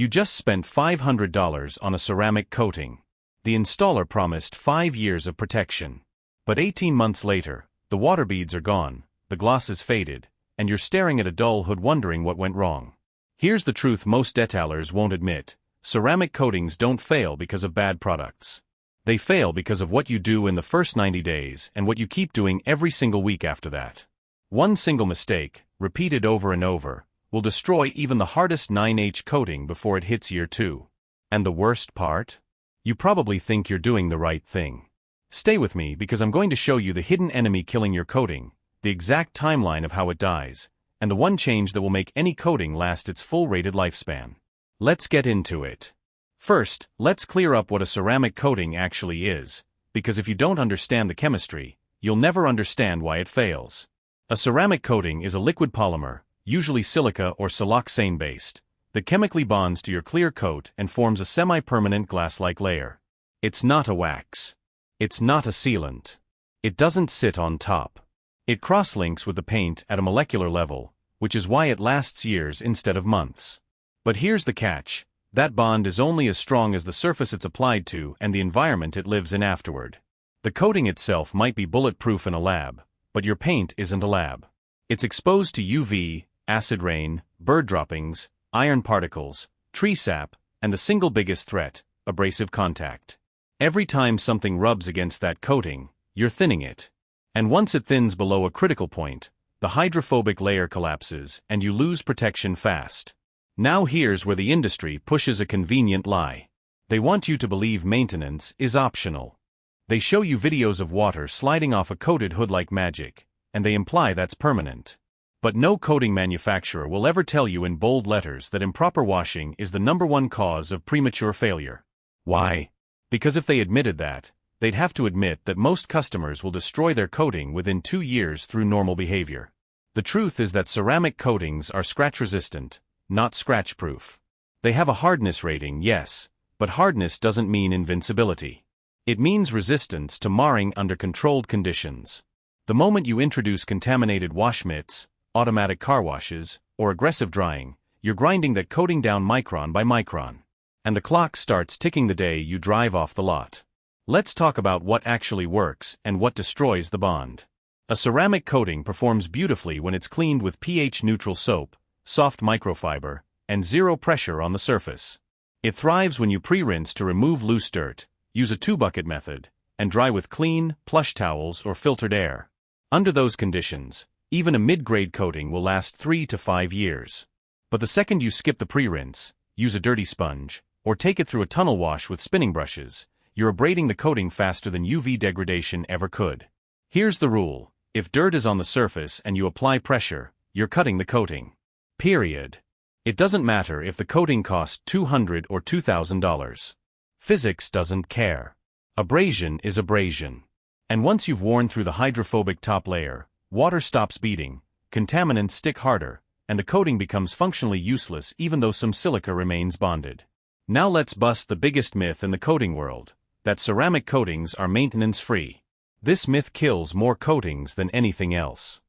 You just spent $500 on a ceramic coating. The installer promised 5 years of protection. But 18 months later, the water beads are gone, the gloss is faded, and you're staring at a dull hood wondering what went wrong. Here's the truth most detailers won't admit. Ceramic coatings don't fail because of bad products. They fail because of what you do in the first 90 days and what you keep doing every single week after that. One single mistake, repeated over and over, will destroy even the hardest 9H coating before it hits year 2. And the worst part? You probably think you're doing the right thing. Stay with me because I'm going to show you the hidden enemy killing your coating, the exact timeline of how it dies, and the one change that will make any coating last its full rated lifespan. Let's get into it. First, let's clear up what a ceramic coating actually is, because if you don't understand the chemistry, you'll never understand why it fails. A ceramic coating is a liquid polymer, usually silica or siloxane-based, that chemically bonds to your clear coat and forms a semi-permanent glass-like layer. It's not a wax. It's not a sealant. It doesn't sit on top. It cross-links with the paint at a molecular level, which is why it lasts years instead of months. But here's the catch. That bond is only as strong as the surface it's applied to and the environment it lives in afterward. The coating itself might be bulletproof in a lab, but your paint isn't a lab. It's exposed to UV, acid rain, bird droppings, iron particles, tree sap, and the single biggest threat, abrasive contact. Every time something rubs against that coating, you're thinning it. And once it thins below a critical point, the hydrophobic layer collapses and you lose protection fast. Now here's where the industry pushes a convenient lie. They want you to believe maintenance is optional. They show you videos of water sliding off a coated hood like magic, and they imply that's permanent. But no coating manufacturer will ever tell you in bold letters that improper washing is the #1 cause of premature failure. Why? Because if they admitted that, they'd have to admit that most customers will destroy their coating within 2 years through normal behavior. The truth is that ceramic coatings are scratch-resistant, not scratch-proof. They have a hardness rating, yes, but hardness doesn't mean invincibility. It means resistance to marring under controlled conditions. The moment you introduce contaminated wash mitts, automatic car washes, or aggressive drying, you're grinding that coating down micron by micron. And the clock starts ticking the day you drive off the lot. Let's talk about what actually works and what destroys the bond. A ceramic coating performs beautifully when it's cleaned with pH-neutral soap, soft microfiber, and zero pressure on the surface. It thrives when you pre-rinse to remove loose dirt, use a 2-bucket method, and dry with clean, plush towels or filtered air. Under those conditions, even a mid-grade coating will last 3 to 5 years. But the second you skip the pre-rinse, use a dirty sponge, or take it through a tunnel wash with spinning brushes, you're abrading the coating faster than UV degradation ever could. Here's the rule: if dirt is on the surface and you apply pressure, you're cutting the coating. Period. It doesn't matter if the coating costs $200 or $2,000. Physics doesn't care. Abrasion is abrasion. And once you've worn through the hydrophobic top layer, water stops beading, contaminants stick harder, and the coating becomes functionally useless even though some silica remains bonded. Now let's bust the biggest myth in the coating world, that ceramic coatings are maintenance-free. This myth kills more coatings than anything else.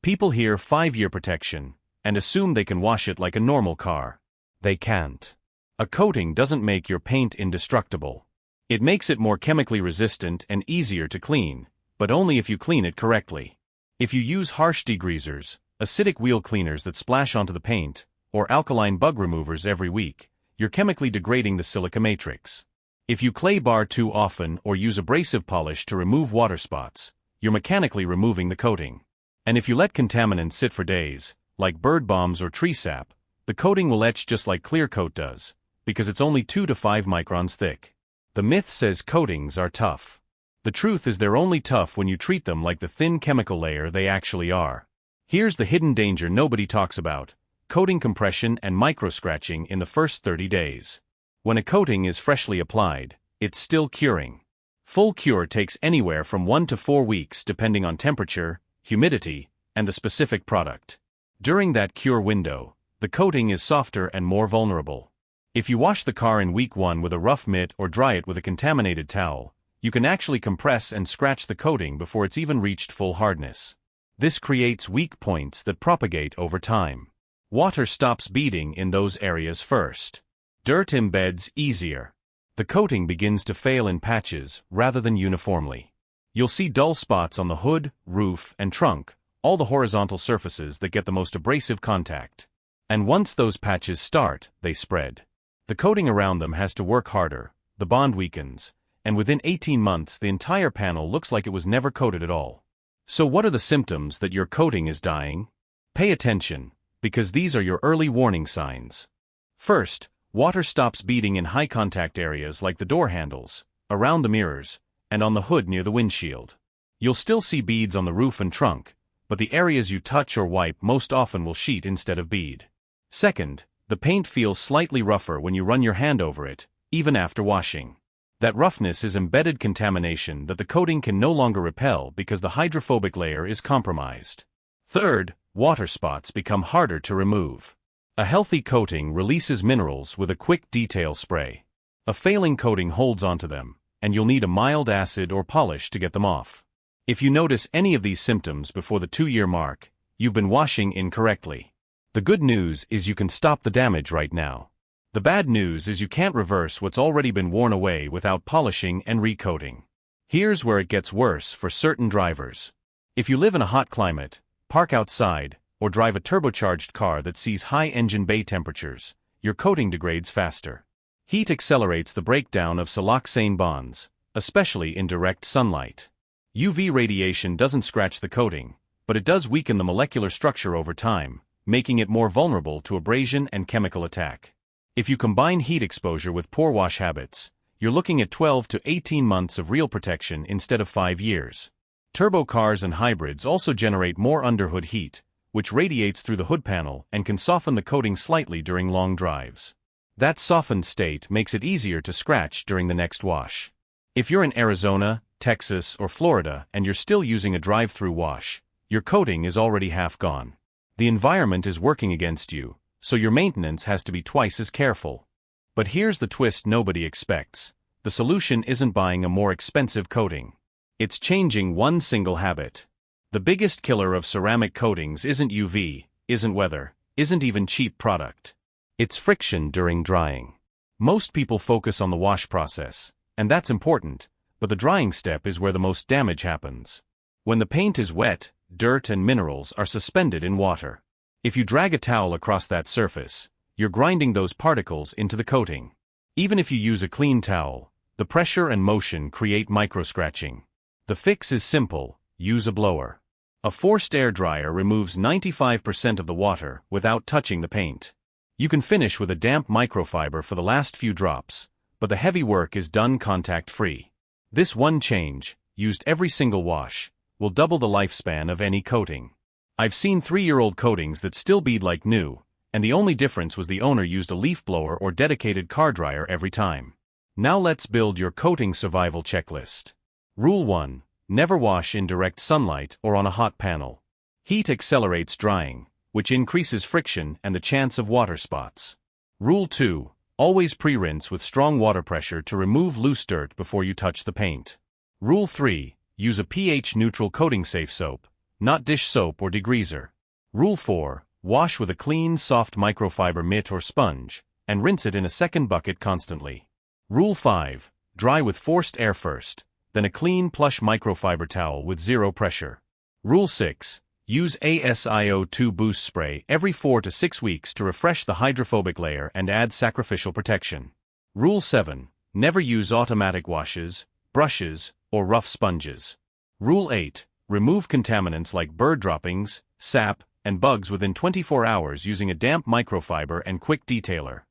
People hear 5-year protection and assume they can wash it like a normal car. They can't. A coating doesn't make your paint indestructible. It makes it more chemically resistant and easier to clean, but only if you clean it correctly. If you use harsh degreasers, acidic wheel cleaners that splash onto the paint, or alkaline bug removers every week, you're chemically degrading the silica matrix. If you clay bar too often or use abrasive polish to remove water spots, you're mechanically removing the coating. And if you let contaminants sit for days, like bird bombs or tree sap, the coating will etch just like clear coat does, because it's only 2 to 5 microns thick. The myth says coatings are tough. The truth is they're only tough when you treat them like the thin chemical layer they actually are. Here's the hidden danger nobody talks about: coating compression and micro-scratching in the first 30 days. When a coating is freshly applied, it's still curing. Full cure takes anywhere from 1 to 4 weeks depending on temperature, humidity, and the specific product. During that cure window, the coating is softer and more vulnerable. If you wash the car in week 1 with a rough mitt or dry it with a contaminated towel, you can actually compress and scratch the coating before it's even reached full hardness. This creates weak points that propagate over time. Water stops beading in those areas first. Dirt embeds easier. The coating begins to fail in patches rather than uniformly. You'll see dull spots on the hood, roof, and trunk, all the horizontal surfaces that get the most abrasive contact. And once those patches start, they spread. The coating around them has to work harder, the bond weakens, and within 18 months the entire panel looks like it was never coated at all. So what are the symptoms that your coating is dying? Pay attention, because these are your early warning signs. First, water stops beading in high contact areas like the door handles, around the mirrors, and on the hood near the windshield. You'll still see beads on the roof and trunk, but the areas you touch or wipe most often will sheet instead of bead. Second, the paint feels slightly rougher when you run your hand over it, even after washing. That roughness is embedded contamination that the coating can no longer repel because the hydrophobic layer is compromised. Third, water spots become harder to remove. A healthy coating releases minerals with a quick detail spray. A failing coating holds onto them, and you'll need a mild acid or polish to get them off. If you notice any of these symptoms before the 2-year mark, you've been washing incorrectly. The good news is you can stop the damage right now. The bad news is you can't reverse what's already been worn away without polishing and recoating. Here's where it gets worse for certain drivers. If you live in a hot climate, park outside, or drive a turbocharged car that sees high engine bay temperatures, your coating degrades faster. Heat accelerates the breakdown of siloxane bonds, especially in direct sunlight. UV radiation doesn't scratch the coating, but it does weaken the molecular structure over time, making it more vulnerable to abrasion and chemical attack. If you combine heat exposure with poor wash habits, you're looking at 12 to 18 months of real protection instead of 5 years. Turbo cars and hybrids also generate more underhood heat, which radiates through the hood panel and can soften the coating slightly during long drives. That softened state makes it easier to scratch during the next wash. If you're in Arizona, Texas, or Florida and you're still using a drive-through wash, your coating is already half gone. The environment is working against you, so your maintenance has to be twice as careful. But here's the twist nobody expects. The solution isn't buying a more expensive coating. It's changing one single habit. The biggest killer of ceramic coatings isn't UV, isn't weather, isn't even cheap product. It's friction during drying. Most people focus on the wash process, and that's important, but the drying step is where the most damage happens. When the paint is wet, dirt and minerals are suspended in water. If you drag a towel across that surface, you're grinding those particles into the coating. Even if you use a clean towel, the pressure and motion create micro-scratching. The fix is simple: use a blower. A forced air dryer removes 95% of the water without touching the paint. You can finish with a damp microfiber for the last few drops, but the heavy work is done contact-free. This one change, used every single wash, will double the lifespan of any coating. I've seen 3-year-old coatings that still bead like new, and the only difference was the owner used a leaf blower or dedicated car dryer every time. Now let's build your coating survival checklist. Rule 1. Never wash in direct sunlight or on a hot panel. Heat accelerates drying, which increases friction and the chance of water spots. Rule 2. Always pre-rinse with strong water pressure to remove loose dirt before you touch the paint. Rule 3. Use a pH-neutral coating-safe soap, not dish soap or degreaser. Rule 4. Wash with a clean, soft microfiber mitt or sponge, and rinse it in a second bucket constantly. Rule 5. Dry with forced air first, then a clean, plush microfiber towel with zero pressure. Rule 6. Use ASiO2 boost spray every 4 to 6 weeks to refresh the hydrophobic layer and add sacrificial protection. Rule 7. Never use automatic washes, brushes, or rough sponges. Rule 8. Remove contaminants like bird droppings, sap, and bugs within 24 hours using a damp microfiber and quick detailer.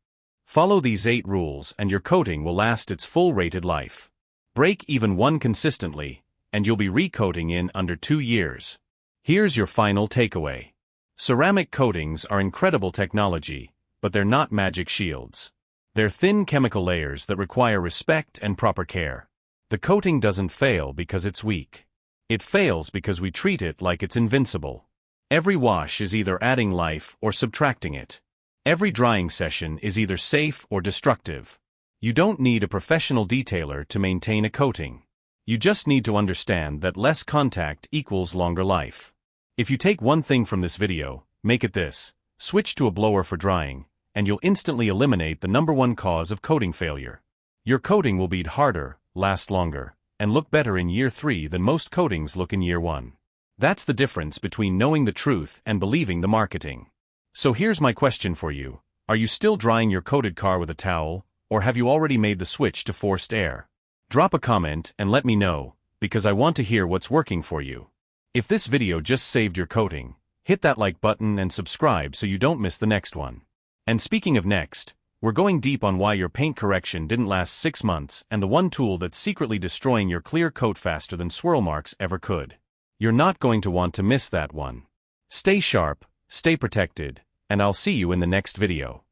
Follow these 8 rules and your coating will last its full rated life. Break even one consistently, and you'll be recoating in under 2 years. Here's your final takeaway. Ceramic coatings are incredible technology, but they're not magic shields. They're thin chemical layers that require respect and proper care. The coating doesn't fail because it's weak. It fails because we treat it like it's invincible. Every wash is either adding life or subtracting it. Every drying session is either safe or destructive. You don't need a professional detailer to maintain a coating. You just need to understand that less contact equals longer life. If you take one thing from this video, make it this: switch to a blower for drying, and you'll instantly eliminate the #1 cause of coating failure. Your coating will bead harder, last longer, and look better in year 3 than most coatings look in year 1. That's the difference between knowing the truth and believing the marketing. So here's my question for you. Are you still drying your coated car with a towel, or have you already made the switch to forced air? Drop a comment and let me know, because I want to hear what's working for you. If this video just saved your coating, hit that like button and subscribe so you don't miss the next one. And speaking of next, we're going deep on why your paint correction didn't last 6 months and the one tool that's secretly destroying your clear coat faster than swirl marks ever could. You're not going to want to miss that one. Stay sharp, stay protected, and I'll see you in the next video.